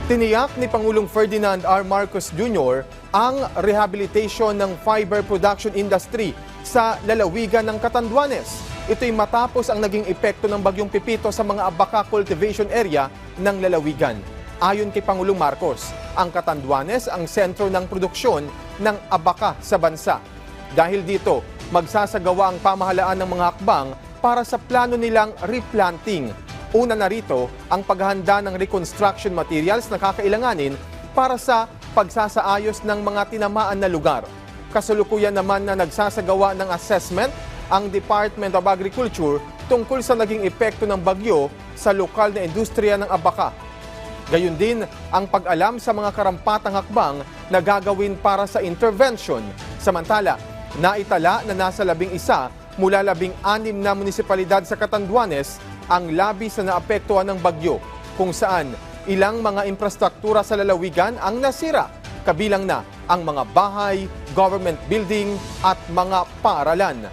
Tiniyak ni Pangulong Ferdinand R. Marcos Jr. ang rehabilitation ng fiber production industry sa lalawigan ng Catanduanes. Ito'y matapos ang naging epekto ng Bagyong Pipito sa mga abaka cultivation area ng lalawigan. Ayon kay Pangulong Marcos, ang Catanduanes ang sentro ng produksyon ng abaka sa bansa. Dahil dito, magsasagawa ang pamahalaan ng mga hakbang para sa plano nilang replanting. Una na rito ang paghahanda ng reconstruction materials na kakailanganin para sa pagsasaayos ng mga tinamaan na lugar. Kasalukuyan naman na nagsasagawa ng assessment ang Department of Agriculture tungkol sa naging epekto ng bagyo sa lokal na industriya ng abaka. Gayun din ang pag-alam sa mga karampatang hakbang na gagawin para sa intervention. Samantala, naitala na nasa 11 mula 16 na munisipalidad sa Catanduanes ang labis na naapektuhan ng bagyo, kung saan ilang mga infrastruktura sa lalawigan ang nasira, kabilang na ang mga bahay, government building at mga paaralan.